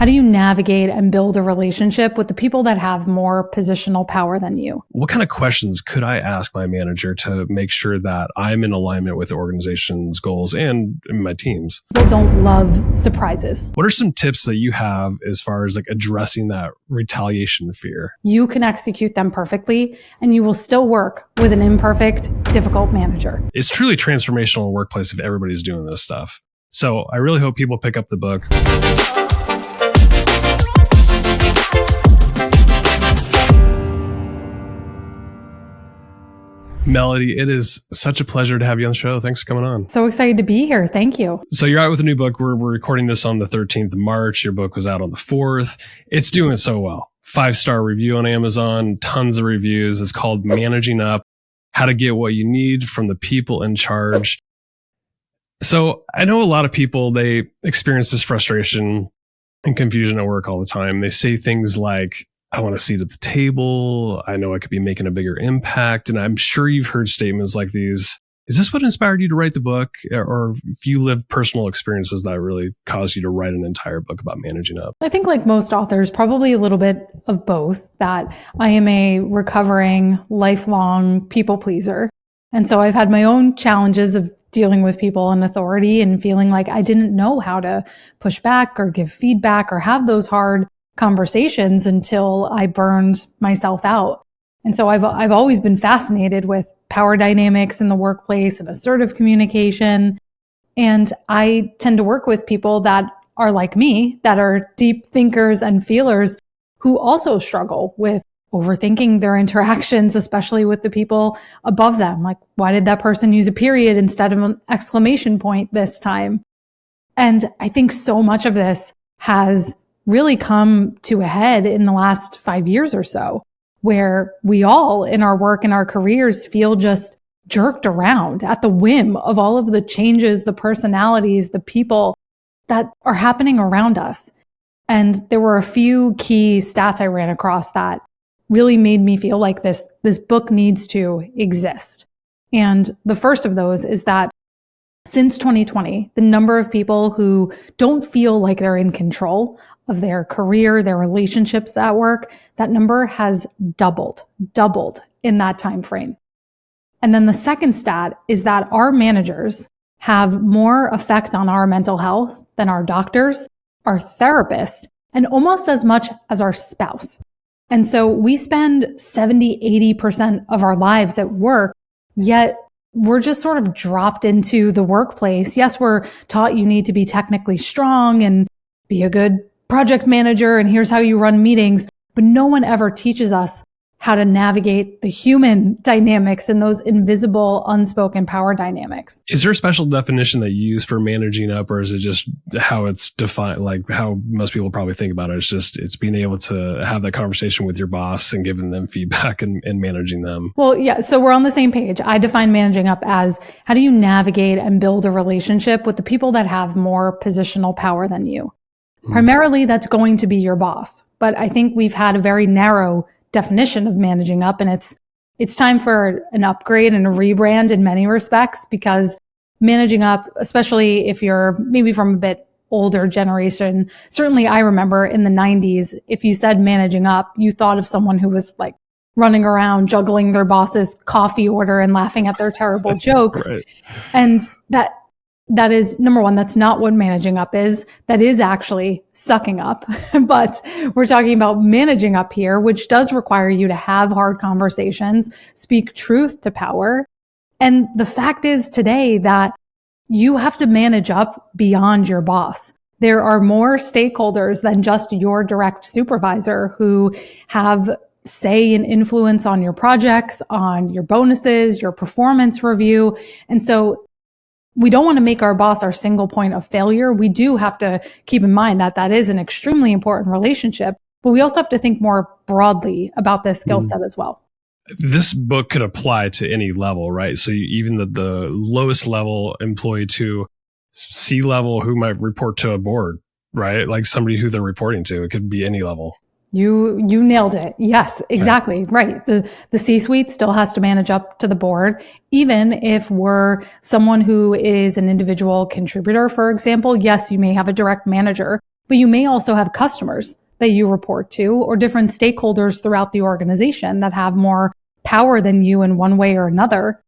how do you navigate and build a relationship with the people that have more positional power than you? What kind of questions could I ask my manager to make sure that I'm in alignment with the organization's goals and my team's? People don't love surprises. What are some tips that you have as far as like addressing that retaliation fear? You can execute them perfectly, and you will still work with an imperfect, difficult manager. It's truly transformational in a workplace if everybody's doing this stuff. So I really hope people pick up the book. Melody, it is such a pleasure to have you on the show. Thanks for coming on. So excited to be here. Thank you. So you're out with a new book. We're recording this on the 13th of March. Your book was out on the 4th. It's doing so well. 5-star review on Amazon, tons of reviews. It's called Managing Up, How to Get What You Need from the People in Charge. So I know a lot of people, they experience this frustration and confusion at work all the time. They say things like, I want a seat at the table. I know I could be making a bigger impact. And I'm sure you've heard statements like these. Is this what inspired you to write the book? Or if you lived personal experiences that really caused you to write an entire book about managing up? I think like most authors, probably a little bit of both, that I am a recovering, lifelong people pleaser. And so I've had my own challenges of dealing with people in authority and feeling like I didn't know how to push back or give feedback or have those hard conversations until I burned myself out. And so I've always been fascinated with power dynamics in the workplace and assertive communication. And I tend to work with people that are like me, that are deep thinkers and feelers who also struggle with overthinking their interactions, especially with the people above them. Like, why did that person use a period instead of an exclamation point this time? And I think so much of this has really come to a head in the last 5 years or so, where we all in our work and our careers feel just jerked around at the whim of all of the changes, the personalities, the people that are happening around us. And there were a few key stats I ran across that really made me feel like this book needs to exist. And the first of those is that since 2020, the number of people who don't feel like they're in control of their career, their relationships at work, that number has doubled in that time frame. And then the second stat is that our managers have more effect on our mental health than our doctors, our therapists, and almost as much as our spouse. And so we spend 70-80% of our lives at work, yet we're just sort of dropped into the workplace. Yes, we're taught you need to be technically strong and be a good project manager, and here's how you run meetings, but no one ever teaches us how to navigate the human dynamics and those invisible, unspoken power dynamics. Is there a special definition that you use for managing up, or is it just how it's defined, like how most people probably think about it? It's being able to have that conversation with your boss and giving them feedback and managing them. Well, yeah, so we're on the same page. I define managing up as how do you navigate and build a relationship with the people that have more positional power than you? Primarily, that's going to be your boss. But I think we've had a very narrow definition of managing up, and it's time for an upgrade and a rebrand in many respects, because managing up, especially if you're maybe from a bit older generation, certainly I remember in the 90s, if you said managing up, you thought of someone who was like running around juggling their boss's coffee order and laughing at their terrible jokes. Right. And that is, number one, that's not what managing up is. That is actually sucking up. But we're talking about managing up here, which does require you to have hard conversations, speak truth to power. And the fact is today that you have to manage up beyond your boss. There are more stakeholders than just your direct supervisor who have say and influence on your projects, on your bonuses, your performance review. And so we don't want to make our boss our single point of failure. We do have to keep in mind that that is an extremely important relationship, but we also have to think more broadly about this skill set as well. This book could apply to any level, right? So even the lowest level employee to C-level who might report to a board, right? Like somebody who they're reporting to. It could be any level. You nailed it. Yes, exactly. Right. The C-suite still has to manage up to the board. Even if we're someone who is an individual contributor, for example, yes, you may have a direct manager, But you may also have customers that you report to, or different stakeholders throughout the organization that have more power than you in one way or another.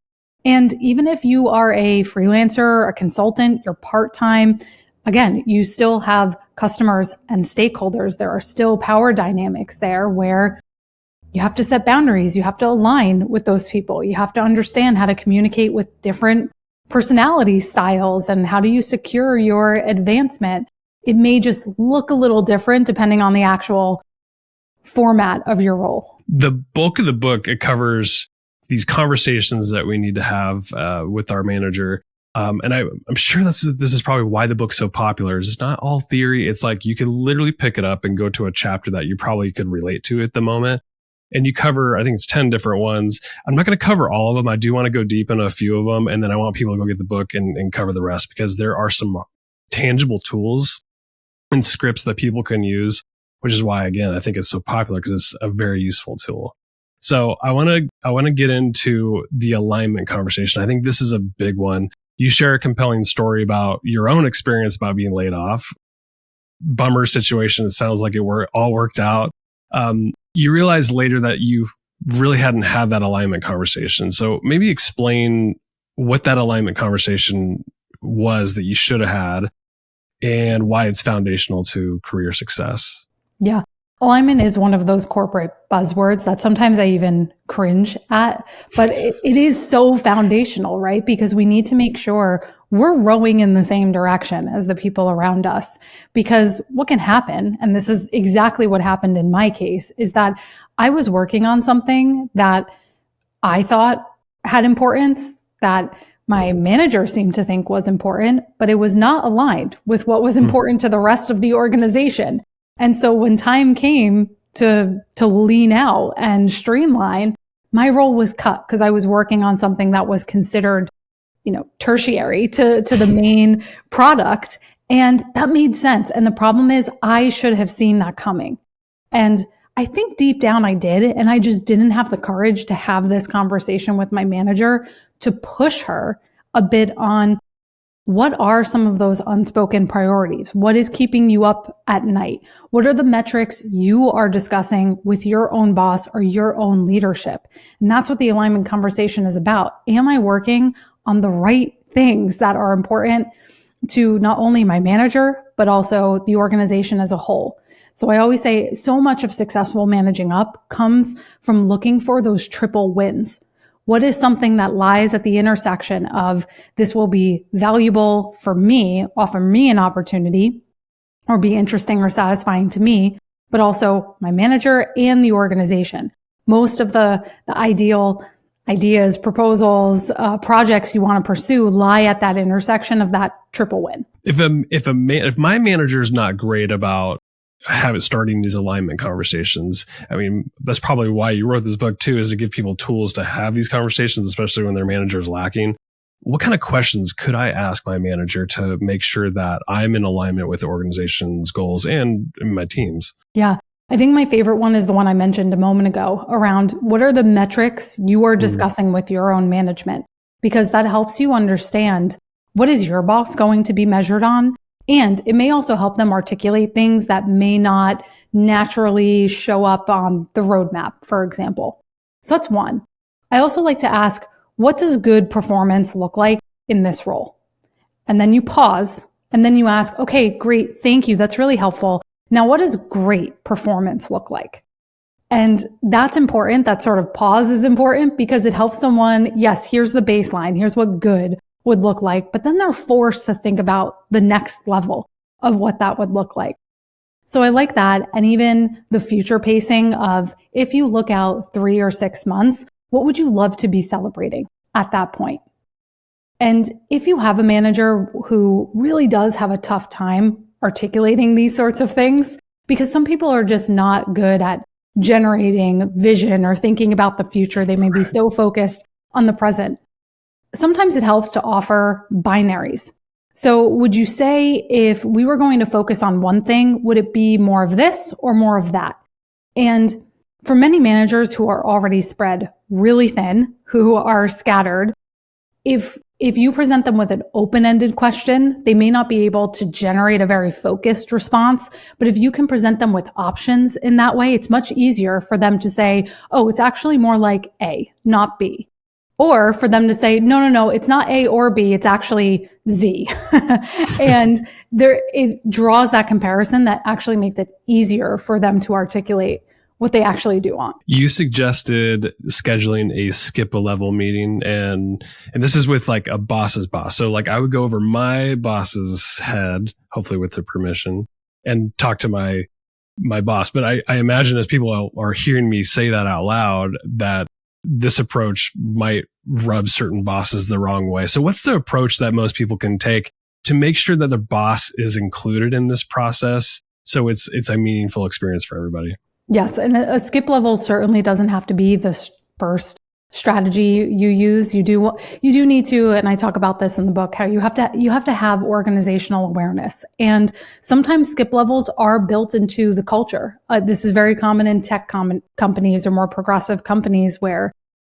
And even if you are a freelancer, a consultant, you're part-time, again, you still have customers and stakeholders. There are still power dynamics there where you have to set boundaries. You have to align with those people. You have to understand how to communicate with different personality styles and how do you secure your advancement. It may just look a little different depending on the actual format of your role. The bulk of the book, it covers these conversations that we need to have with our manager. And I'm sure this is probably why the book's so popular. It's not all theory. It's like you could literally pick it up and go to a chapter that you probably could relate to at the moment. And you cover, I think it's 10 different ones. I'm not going to cover all of them. I do want to go deep into a few of them. And then I want people to go get the book and cover the rest, because there are some tangible tools and scripts that people can use, which is why, again, I think it's so popular, because it's a very useful tool. So I want to get into the alignment conversation. I think this is a big one. You share a compelling story about your own experience about being laid off. Bummer situation. It sounds like it all worked out. You realize later that you really hadn't had that alignment conversation. So maybe explain what that alignment conversation was that you should have had and why it's foundational to career success. Yeah. Alignment is one of those corporate buzzwords that sometimes I even cringe at, but it is so foundational, right? Because we need to make sure we're rowing in the same direction as the people around us. Because what can happen, and this is exactly what happened in my case, is that I was working on something that I thought had importance, that my manager seemed to think was important, but it was not aligned with what was important to the rest of the organization. And so when time came to lean out and streamline, my role was cut because I was working on something that was considered, tertiary to the main product. And that made sense. And the problem is I should have seen that coming. And I think deep down I did. And I just didn't have the courage to have this conversation with my manager to push her a bit on what are some of those unspoken priorities? What is keeping you up at night? What are the metrics you are discussing with your own boss or your own leadership? And that's what the alignment conversation is about. Am I working on the right things that are important to not only my manager, but also the organization as a whole? So I always say so much of successful managing up comes from looking for those triple wins. What is something that lies at the intersection of this will be valuable for me, offer me an opportunity, or be interesting or satisfying to me, but also my manager and the organization? Most of the ideal ideas, proposals, projects you want to pursue lie at that intersection of that triple win. If my manager is not great about starting these alignment conversations, I mean, that's probably why you wrote this book too, is to give people tools to have these conversations, especially when their manager is lacking. What kind of questions could I ask my manager to make sure that I'm in alignment with the organization's goals and my team's? Yeah. I think my favorite one is the one I mentioned a moment ago around what are the metrics you are discussing with your own management, because that helps you understand what is your boss going to be measured on. And it may also help them articulate things that may not naturally show up on the roadmap, for example. So that's one. I also like to ask, what does good performance look like in this role? And then you pause and then you ask, okay, great. Thank you. That's really helpful. Now, what does great performance look like? And that's important. That sort of pause is important because it helps someone, yes, here's the baseline. Here's what good would look like, but then they're forced to think about the next level of what that would look like. So I like that. And even the future pacing of if you look out 3 or 6 months, what would you love to be celebrating at that point? And if you have a manager who really does have a tough time articulating these sorts of things, because some people are just not good at generating vision or thinking about the future, they may be so focused on the present. Sometimes it helps to offer binaries. So would you say if we were going to focus on one thing, would it be more of this or more of that? And for many managers who are already spread really thin, who are scattered, if If you present them with an open-ended question, they may not be able to generate a very focused response. But if you can present them with options in that way, it's much easier for them to say, oh, it's actually more like A, not B. Or for them to say, no, it's not A or B, it's actually Z. And it draws that comparison that actually makes it easier for them to articulate what they actually do want. You suggested scheduling a skip a level meeting, and this is with like a boss's boss. So like I would go over my boss's head, hopefully with their permission, and talk to my boss. But I imagine as people are hearing me say that out loud, that this approach might rub certain bosses the wrong way. So what's the approach that most people can take to make sure that their boss is included in this process so it's a meaningful experience for everybody? Yes, and a skip level certainly doesn't have to be the first strategy you use. You do need to, and I talk about this in the book, how you have to have organizational awareness. And sometimes skip levels are built into the culture. This is very common in tech companies or more progressive companies where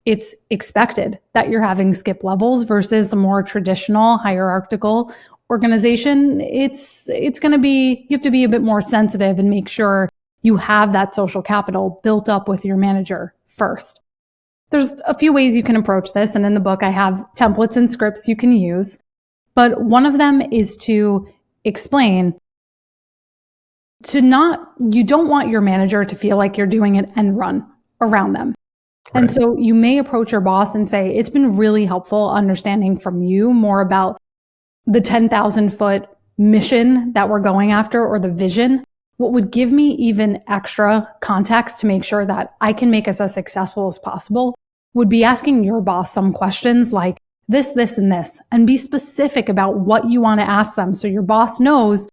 it's expected that you're having skip levels versus a more traditional hierarchical organization. It's going to be, you have to be a bit more sensitive and make sure you have that social capital built up with your manager first. There's a few ways you can approach this. And in the book, I have templates and scripts you can use. But one of them is to explain you don't want your manager to feel like you're doing an end run around them. Right. And so you may approach your boss and say, it's been really helpful understanding from you more about the 10,000 foot mission that we're going after or the vision. What would give me even extra context to make sure that I can make us as successful as possible would be asking your boss some questions like this, and this, and be specific about what you want to ask them so your boss knows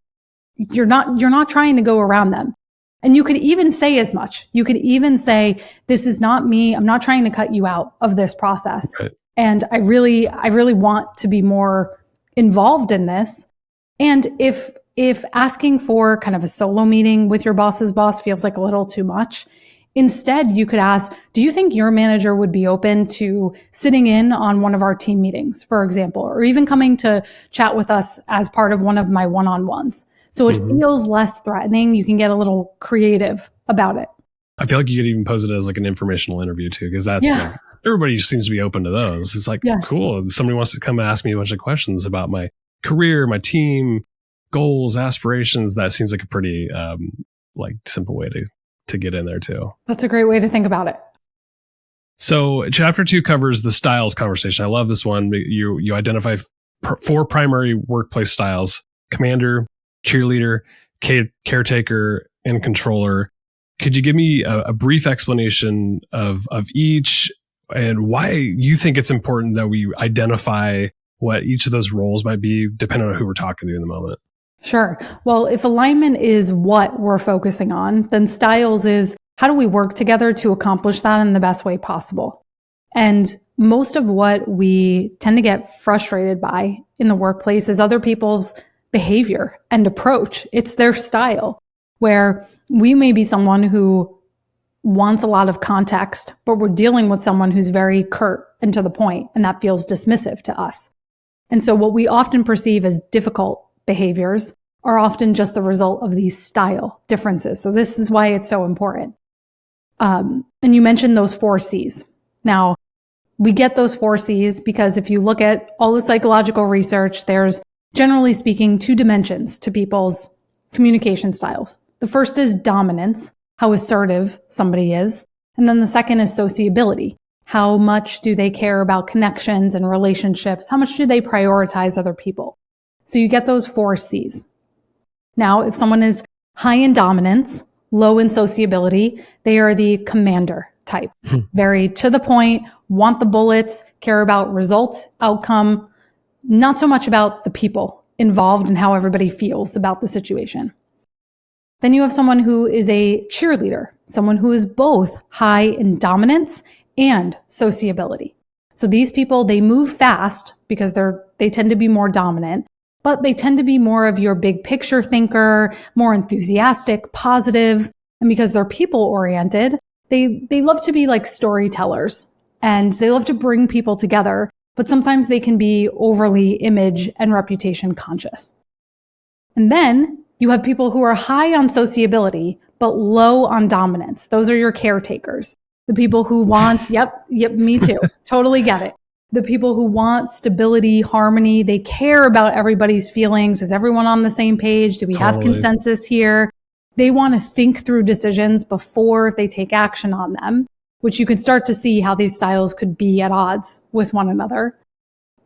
you're not trying to go around them. And you could even say as much. You could even say, this is not me. I'm not trying to cut you out of this process. Right. And I really want to be more involved in this. And if asking for kind of a solo meeting with your boss's boss feels like a little too much, instead you could ask, do you think your manager would be open to sitting in on one of our team meetings, for example, or even coming to chat with us as part of one of my one-on-ones? So it feels less threatening. You can get a little creative about it. I feel like you could even pose it as like an informational interview too, because that's like, everybody seems to be open to those. It's like, cool. Somebody wants to come ask me a bunch of questions about my career, my team, goals, aspirations. That seems like a pretty like simple way to get in there too. That's a great way to think about it. So chapter 2 covers the styles conversation. I love this one. You identify 4 primary workplace styles: commander, cheerleader, caretaker, and controller. Could you give me a brief explanation of each and why you think it's important that we identify what each of those roles might be, depending on who we're talking to in the moment? Sure. Well, if alignment is what we're focusing on, then styles is how do we work together to accomplish that in the best way possible? And most of what we tend to get frustrated by in the workplace is other people's behavior and approach. It's their style, where we may be someone who wants a lot of context, but we're dealing with someone who's very curt and to the point, and that feels dismissive to us. And so what we often perceive as difficult behaviors are often just the result of these style differences. So this is why it's so important. And you mentioned those 4 C's. Now, we get those 4 C's because if you look at all the psychological research, there's generally speaking 2 dimensions to people's communication styles. The first is dominance, how assertive somebody is. And then the second is sociability. How much do they care about connections and relationships? How much do they prioritize other people? So you get those 4 C's. Now, if someone is high in dominance, low in sociability, they are the commander type. Very to the point, want the bullets, care about results, outcome, not so much about the people involved and how everybody feels about the situation. Then you have someone who is a cheerleader, someone who is both high in dominance and sociability. So these people, they move fast because they tend to be more dominant, but they tend to be more of your big picture thinker, more enthusiastic, positive. And because they're people oriented, they love to be like storytellers, and they love to bring people together but sometimes they can be overly image and reputation conscious. And then you have people who are high on sociability, but low on dominance. Those are your caretakers. The people who want, yep, me too. Totally get it. The people who want stability, harmony, they care about everybody's feelings. Is everyone on the same page? Do we have consensus here? They want to think through decisions before they take action on them, which you can start to see how these styles could be at odds with one another.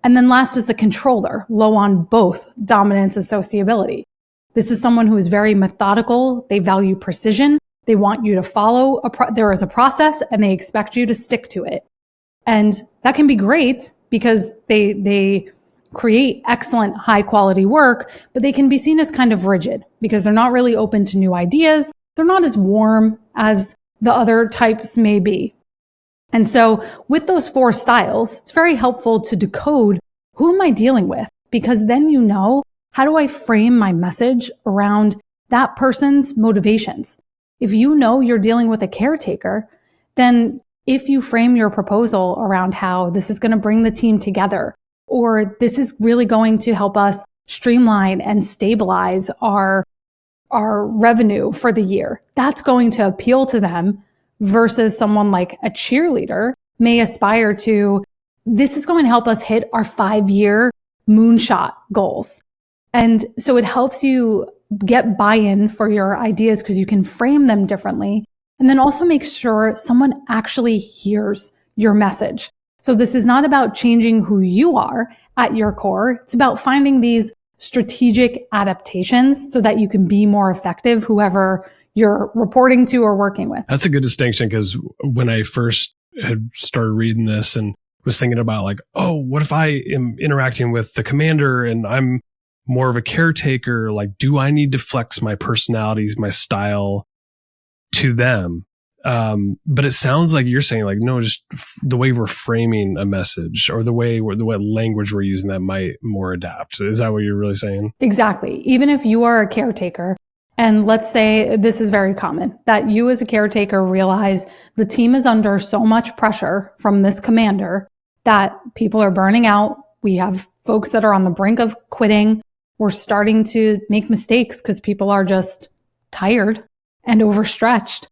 And then last is the controller, low on both dominance and sociability. This is someone who is very methodical. They value precision. They want you to follow. There is a process and they expect you to stick to it. And that can be great because they create excellent high quality work, but they can be seen as kind of rigid because they're not really open to new ideas. They're not as warm as the other types may be. And so with those 4 styles, it's very helpful to decode who am I dealing with? Because then you know, how do I frame my message around that person's motivations? If you know you're dealing with a caretaker, then if you frame your proposal around how this is going to bring the team together, or this is really going to help us streamline and stabilize our revenue for the year, that's going to appeal to them versus someone like a cheerleader may aspire to, this is going to help us hit our 5-year moonshot goals. And so it helps you get buy-in for your ideas because you can frame them differently. And then also make sure someone actually hears your message. So this is not about changing who you are at your core. It's about finding these strategic adaptations so that you can be more effective, whoever you're reporting to or working with. That's a good distinction because when I first had started reading this and was thinking about like, oh, what if I am interacting with the commander and I'm more of a caretaker? Like, do I need to flex my personalities, my style to them? But it sounds like you're saying like, no, just the way we're framing a message or the way language we're using that might more adapt. Is that what you're really saying? Exactly. Even if you are a caretaker, and let's say this is very common, that you as a caretaker realize the team is under so much pressure from this commander that people are burning out. We have folks that are on the brink of quitting. We're starting to make mistakes because people are just tired and overstretched.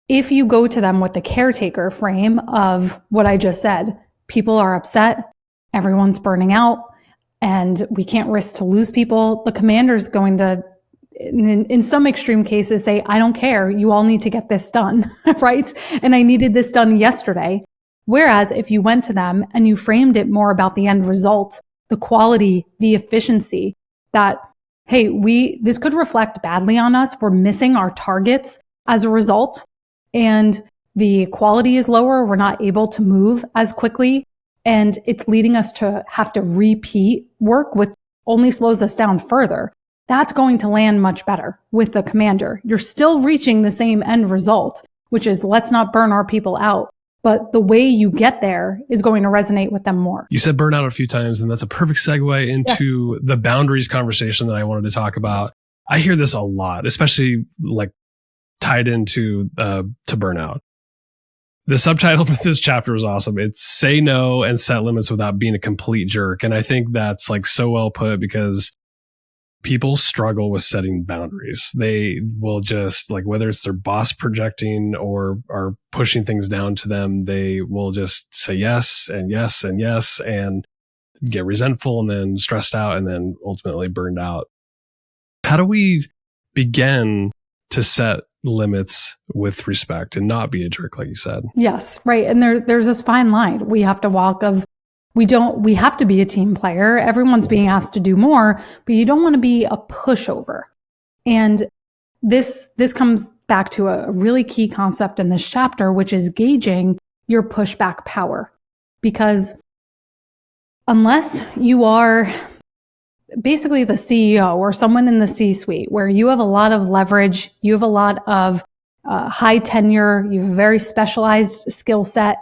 If you go to them with the caretaker frame of what I just said, people are upset, everyone's burning out, and we can't risk to lose people, the commander's going to, in some extreme cases, say, I don't care, you all need to get this done, right? And I needed this done yesterday. Whereas if you went to them and you framed it more about the end result, the quality, the efficiency, that, hey, this could reflect badly on us. We're missing our targets as a result, and the quality is lower. We're not able to move as quickly, and it's leading us to have to repeat work, which only slows us down further. That's going to land much better with the commander. You're still reaching the same end result, which is let's not burn our people out. But the way you get there is going to resonate with them more. You said burnout a few times, and that's a perfect segue into the boundaries conversation that I wanted to talk about. I hear this a lot, especially like tied into to burnout. The subtitle for this chapter is awesome. It's Say No and Set Limits Without Being a Complete Jerk. And I think that's like so well put because people struggle with setting boundaries. They will just like, whether it's their boss projecting or are pushing things down to them, they will just say yes and yes and yes and get resentful and then stressed out and then ultimately burned out. How do we begin to set limits with respect and not be a jerk, like you said? Yes, right. And there's this fine line we have to walk of, we have to be a team player. Everyone's being asked to do more, but you don't want to be a pushover. And this comes back to a really key concept in this chapter, which is gauging your pushback power. Because unless you are basically the CEO or someone in the C-suite where you have a lot of leverage, you have a lot of high tenure, you have a very specialized skill set,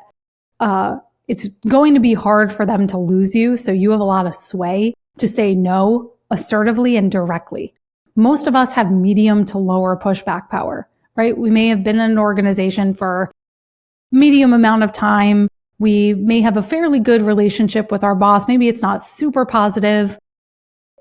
it's going to be hard for them to lose you. So you have a lot of sway to say no assertively and directly. Most of us have medium to lower pushback power, right? We may have been in an organization for a medium amount of time, We may have a fairly good relationship with our boss. Maybe it's not super positive.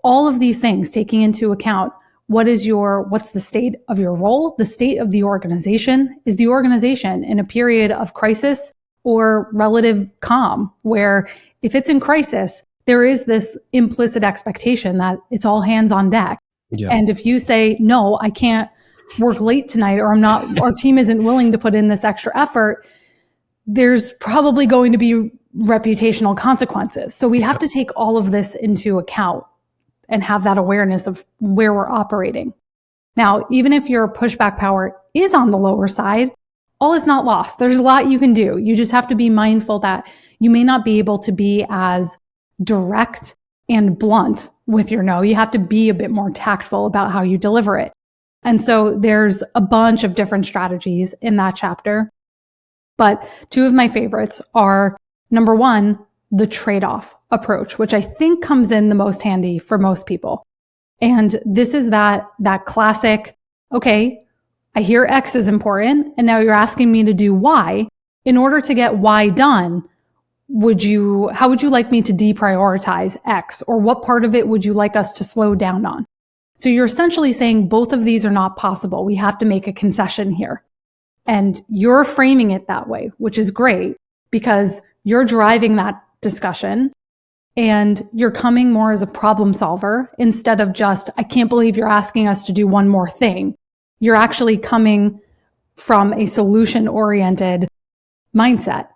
All of these things taking into account what's the state of your role, the state of the organization. Is the organization in a period of crisis or relative calm, where if it's in crisis, there is this implicit expectation that it's all hands on deck. Yeah. And if you say, no, I can't work late tonight, or our team isn't willing to put in this extra effort, there's probably going to be reputational consequences. So we have to take all of this into account and have that awareness of where we're operating. Now, even if your pushback power is on the lower side, all is not lost. There's a lot you can do. You just have to be mindful that you may not be able to be as direct and blunt with your no. You have to be a bit more tactful about how you deliver it. And so there's a bunch of different strategies in that chapter. But two of my favorites are, number one, the trade-off approach, which I think comes in the most handy for most people. And this is that classic, okay, I hear X is important, and now you're asking me to do Y. In order to get Y done, how would you like me to deprioritize X? Or what part of it would you like us to slow down on? So you're essentially saying both of these are not possible. We have to make a concession here. And you're framing it that way, which is great because you're driving that discussion and you're coming more as a problem solver instead of just, I can't believe you're asking us to do one more thing. You're actually coming from a solution-oriented mindset.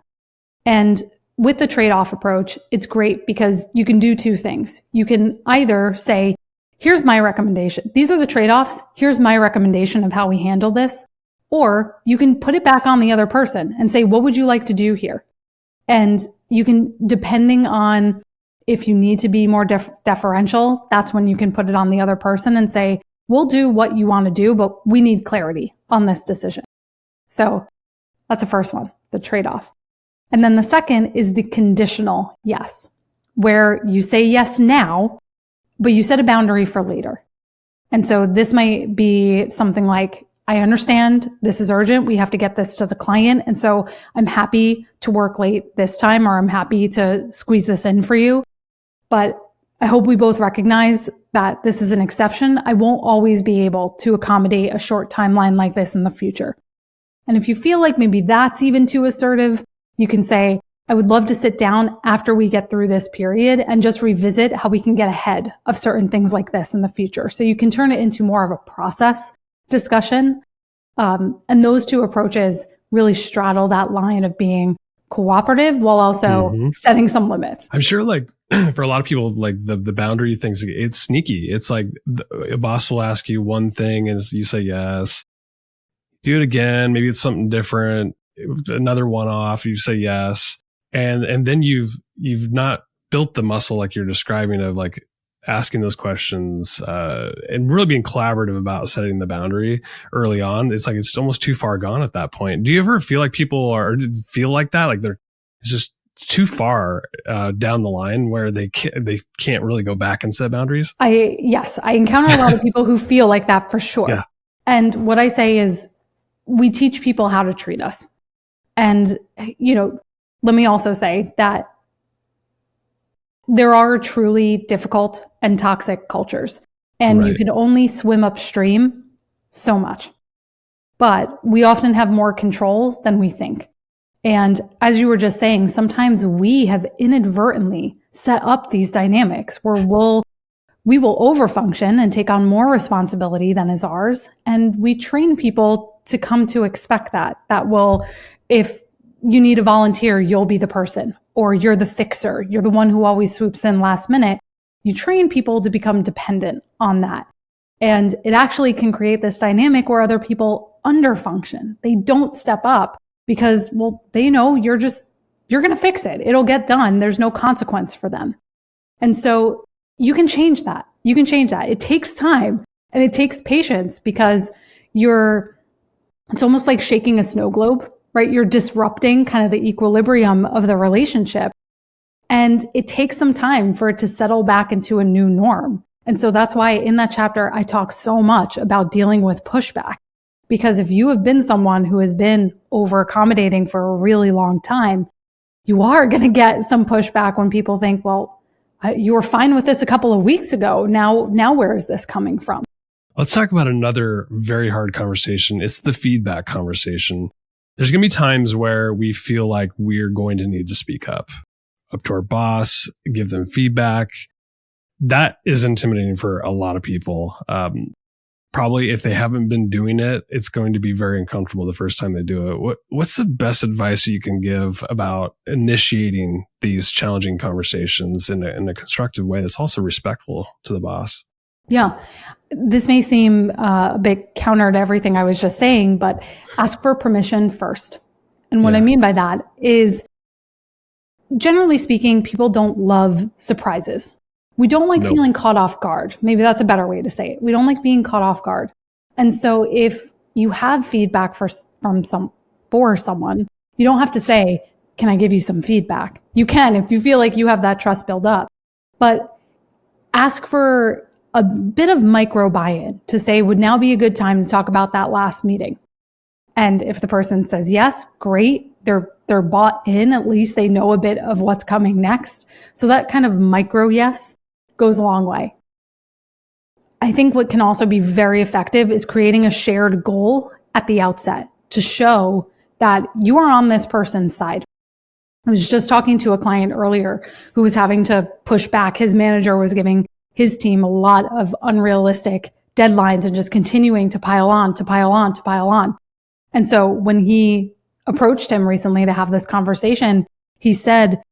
And with the trade-off approach, it's great because you can do two things. You can either say, here's my recommendation. These are the trade-offs. Here's my recommendation of how we handle this. Or you can put it back on the other person and say, what would you like to do here? And you can, depending on if you need to be more deferential, that's when you can put it on the other person and say, we'll do what you want to do, but we need clarity on this decision. So that's the first one, the trade-off. And then the second is the conditional yes, where you say yes now, but you set a boundary for later. And so this might be something like, I understand this is urgent. We have to get this to the client. And so I'm happy to work late this time, or I'm happy to squeeze this in for you. But I hope we both recognize that this is an exception. I won't always be able to accommodate a short timeline like this in the future. And if you feel like maybe that's even too assertive, you can say, I would love to sit down after we get through this period and just revisit how we can get ahead of certain things like this in the future. So you can turn it into more of a process discussion. And those two approaches really straddle that line of being cooperative while also setting some limits. I'm sure like for a lot of people, like the boundary things, it's sneaky. It's like a boss will ask you one thing and you say yes. Do it again. Maybe it's something different. Another one-off, you say yes. And then you've not built the muscle like you're describing of like asking those questions and really being collaborative about setting the boundary early on. It's like it's almost too far gone at that point. Do you ever feel like people feel like that? Like it's just too far down the line where they can't really go back and set boundaries? Yes, I encounter a lot of people who feel like that for sure. Yeah. And what I say is we teach people how to treat us. And, let me also say that there are truly difficult and toxic cultures, and you can only swim upstream so much. But we often have more control than we think. And as you were just saying, sometimes we have inadvertently set up these dynamics where we will overfunction and take on more responsibility than is ours. And we train people to come to expect that if you need a volunteer, you'll be the person, or you're the fixer. You're the one who always swoops in last minute. You train people to become dependent on that. And it actually can create this dynamic where other people underfunction. They don't step up because, they know you're going to fix it. It'll get done. There's no consequence for them. And so you can change that. It takes time and it takes patience because it's almost like shaking a snow globe, right? You're disrupting kind of the equilibrium of the relationship. And it takes some time for it to settle back into a new norm. And so that's why in that chapter, I talk so much about dealing with pushback. Because if you have been someone who has been over accommodating for a really long time, you are going to get some pushback when people think, well, you were fine with this a couple of weeks ago. Now where is this coming from? Let's talk about another very hard conversation. It's the feedback conversation. There's going to be times where we feel like we're going to need to speak up to our boss, give them feedback. That is intimidating for a lot of people. Probably if they haven't been doing it, it's going to be very uncomfortable the first time they do it. What's the best advice you can give about initiating these challenging conversations in a constructive way that's also respectful to the boss? Yeah, this may seem a bit counter to everything I was just saying, but ask for permission first. And what I mean by that is, generally speaking, people don't love surprises. We don't like feeling caught off guard. Maybe that's a better way to say it. We don't like being caught off guard. And so if you have feedback for someone, you don't have to say, can I give you some feedback? You can if you feel like you have that trust built up. But ask for a bit of micro buy-in to say, would now be a good time to talk about that last meeting? And if the person says yes, great. They're bought in. At least they know a bit of what's coming next. So that kind of micro yes goes a long way. I think what can also be very effective is creating a shared goal at the outset to show that you are on this person's side. I was just talking to a client earlier who was having to push back. His manager was giving his team a lot of unrealistic deadlines and just continuing to pile on. And so when he approached him recently to have this conversation, he said,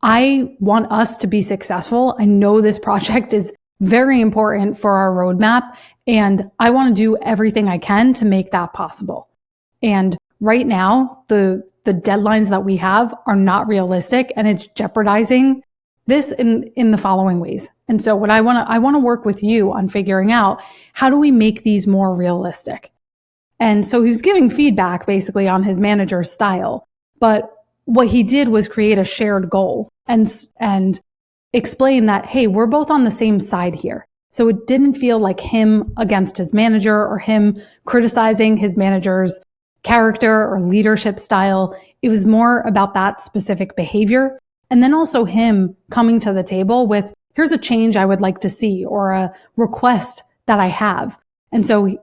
I want us to be successful. I know this project is very important for our roadmap, and I want to do everything I can to make that possible. And right now, the deadlines that we have are not realistic, and it's jeopardizing this in the following ways. And so I want to work with you on figuring out, how do we make these more realistic? And so he was giving feedback basically on his manager's style, but what he did was create a shared goal and explain that, hey, we're both on the same side here. So it didn't feel like him against his manager or him criticizing his manager's character or leadership style. It was more about that specific behavior. And then also him coming to the table with, here's a change I would like to see, or a request that I have. And so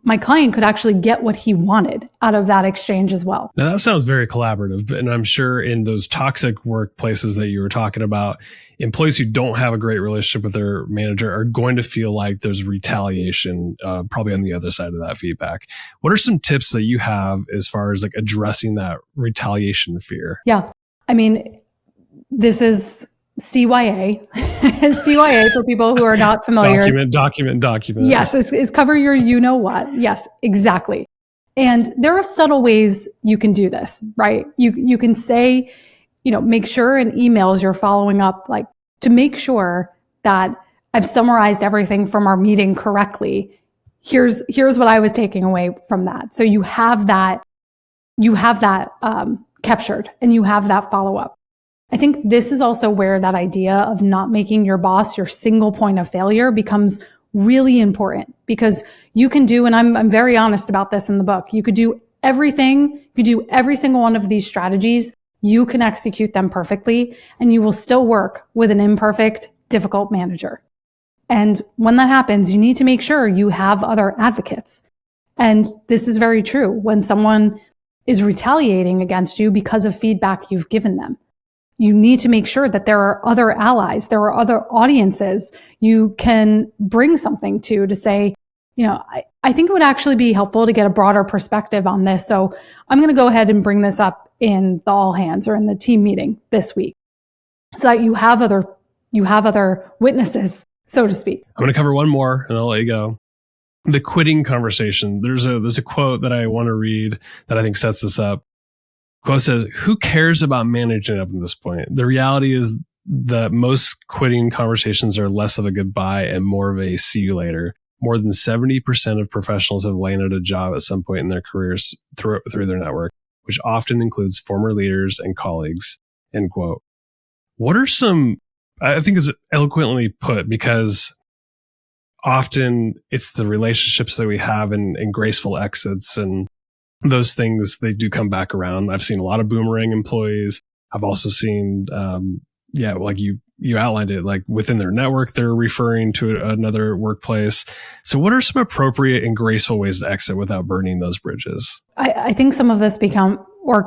my client could actually get what he wanted out of that exchange as well. Now that sounds very collaborative, and I'm sure in those toxic workplaces that you were talking about, employees who don't have a great relationship with their manager are going to feel like there's retaliation, probably on the other side of that feedback. What are some tips that you have as far as like addressing that retaliation fear? Yeah. I mean, this is CYA. CYA, for people who are not familiar. Document. Yes, is cover your you-know-what. Yes, exactly. And there are subtle ways you can do this, right? You can say, make sure in emails you're following up, like, to make sure that I've summarized everything from our meeting correctly. Here's what I was taking away from that. So you have that captured, and you have that follow-up. I think this is also where that idea of not making your boss your single point of failure becomes really important, because you can do, and I'm very honest about this in the book, you could do everything, you could do every single one of these strategies, you can execute them perfectly, and you will still work with an imperfect, difficult manager. And when that happens, you need to make sure you have other advocates. And this is very true when someone is retaliating against you because of feedback you've given them. You need to make sure that there are other allies, there are other audiences you can bring something to say, I think it would actually be helpful to get a broader perspective on this. So I'm going to go ahead and bring this up in the all hands or in the team meeting this week, so that you have other witnesses, so to speak. I'm going to cover one more and I'll let you go. The quitting conversation. There's a quote that I want to read that I think sets this up. Quote says, "Who cares about managing up at this point? The reality is that most quitting conversations are less of a goodbye and more of a see you later. More than 70% of professionals have landed a job at some point in their careers through their network, which often includes former leaders and colleagues." End quote. What are some, I think it's eloquently put, because often it's the relationships that we have and graceful exits and those things, they do come back around. I've seen a lot of boomerang employees. I've also seen, like you outlined it, like within their network, they're referring to another workplace. So what are some appropriate and graceful ways to exit without burning those bridges? I think some of this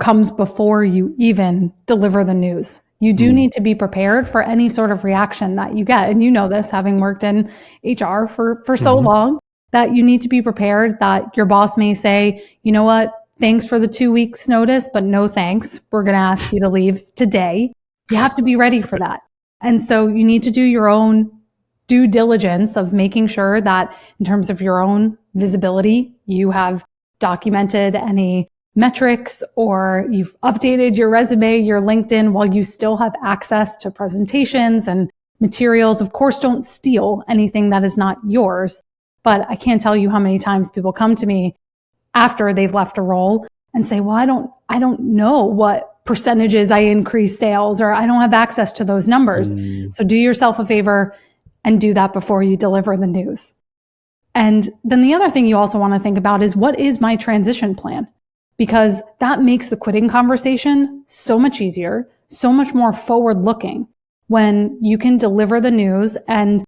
comes before you even deliver the news. You do need to be prepared for any sort of reaction that you get. And you know this, having worked in HR for so long, that you need to be prepared that your boss may say, you know what, thanks for the 2 weeks notice, but no thanks. We're going to ask you to leave today. You have to be ready for that. And so you need to do your own due diligence of making sure that in terms of your own visibility, you have documented any metrics or you've updated your resume, your LinkedIn, while you still have access to presentations and materials. Of course, don't steal anything that is not yours. But I can't tell you how many times people come to me after they've left a role and say, well, I don't know what percentages I increase sales, or I don't have access to those numbers. So do yourself a favor and do that before you deliver the news. And then the other thing you also want to think about is, what is my transition plan? Because that makes the quitting conversation so much easier, so much more forward looking when you can deliver the news. And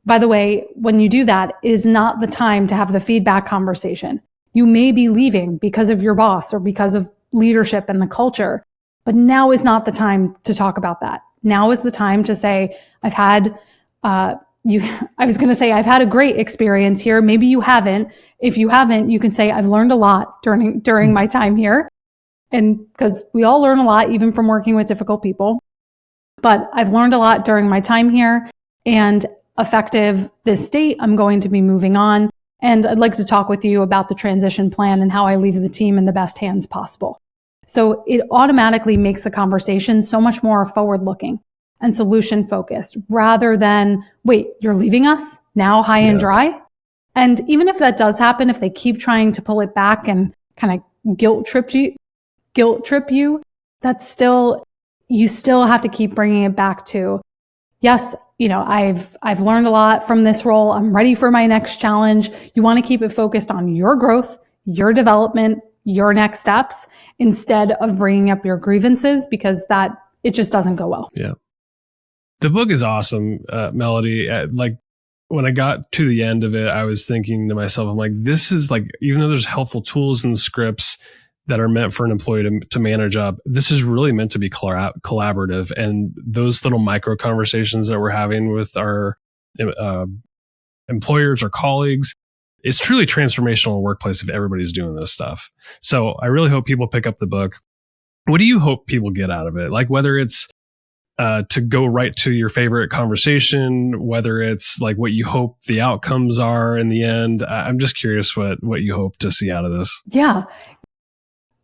by the way, when you do that, it is not the time to have the feedback conversation. You may be leaving because of your boss or because of leadership and the culture, but now is not the time to talk about that. Now is the time to say, I've had a great experience here. Maybe you haven't. If you haven't, you can say, I've learned a lot during my time here. And because we all learn a lot, even from working with difficult people. But I've learned a lot during my time here, and effective this date, I'm going to be moving on. And I'd like to talk with you about the transition plan and how I leave the team in the best hands possible. So it automatically makes the conversation so much more forward-looking and solution-focused, rather than, wait, you're leaving us now high and dry? And even if that does happen, if they keep trying to pull it back and kind of guilt trip you, you still have to keep bringing it back to, yes, I've learned a lot from this role. I'm ready for my next challenge. You want to keep it focused on your growth, your development, your next steps, instead of bringing up your grievances, because it just doesn't go well. Yeah. The book is awesome, Melody. When I got to the end of it, I was thinking to myself, I'm like, this is like, even though there's helpful tools and scripts that are meant for an employee to manage up, this is really meant to be collaborative. And those little micro conversations that we're having with our employers or colleagues, it's truly transformational in the workplace if everybody's doing this stuff. So I really hope people pick up the book. What do you hope people get out of it? Like, whether it's to go right to your favorite conversation, whether it's like what you hope the outcomes are in the end. I'm just curious what you hope to see out of this. Yeah.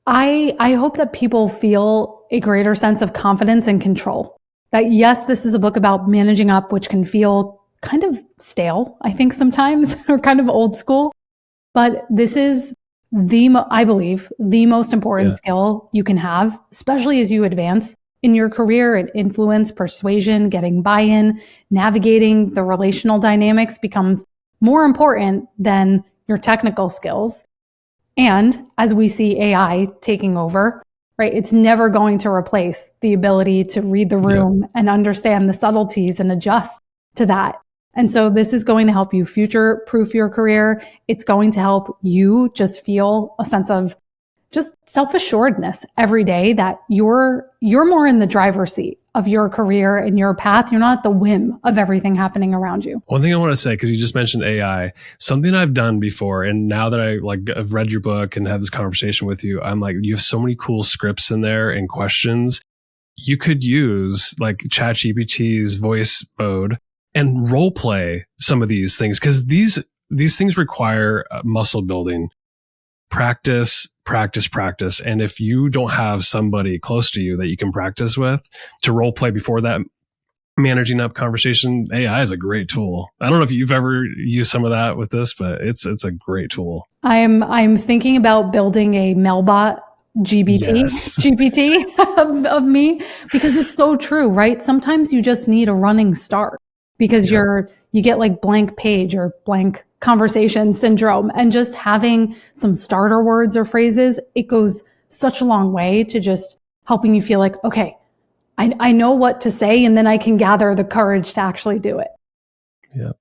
I hope that people feel a greater sense of confidence and control. That yes, this is a book about managing up, which can feel kind of stale, I think sometimes, or kind of old school. But this is I believe, the most important skill you can have, especially as you advance in your career, and influence, persuasion, getting buy-in, navigating the relational dynamics becomes more important than your technical skills. And as we see AI taking over, right, it's never going to replace the ability to read the room and understand the subtleties and adjust to that. And so this is going to help you future-proof your career. It's going to help you just feel a sense of just self-assuredness every day that you're more in the driver's seat of your career and your path. You're not at the whim of everything happening around you. One thing I want to say, because you just mentioned AI, something I've done before, and now that I've read your book and had this conversation with you, I'm like, you have so many cool scripts in there and questions. You could use like ChatGPT's voice mode and role play some of these things, because these things require muscle building. Practice. And if you don't have somebody close to you that you can practice with to role play before that managing up conversation, AI is a great tool. I don't know if you've ever used some of that with this, but it's a great tool. I'm thinking about building a Melbot GPT of me, because it's so true, right? Sometimes you just need a running start because you're you get like blank page or blank conversation syndrome. And just having some starter words or phrases, it goes such a long way to just helping you feel like, okay, I know what to say, and then I can gather the courage to actually do it. Yeah.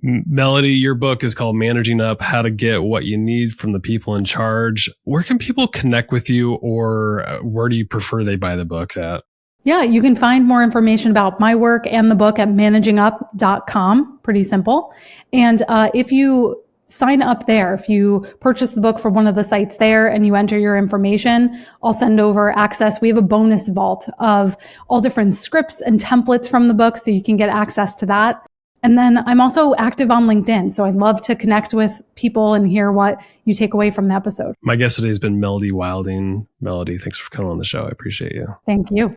Melody, your book is called Managing Up, How to Get What You Need from the People in Charge. Where can people connect with you, or where do you prefer they buy the book at? Yeah, you can find more information about my work and the book at managingup.com. Pretty simple. And if you sign up there, if you purchase the book from one of the sites there and you enter your information, I'll send over access. We have a bonus vault of all different scripts and templates from the book, so you can get access to that. And then I'm also active on LinkedIn, so I'd love to connect with people and hear what you take away from the episode. My guest today has been Melody Wilding. Melody, thanks for coming on the show. I appreciate you. Thank you.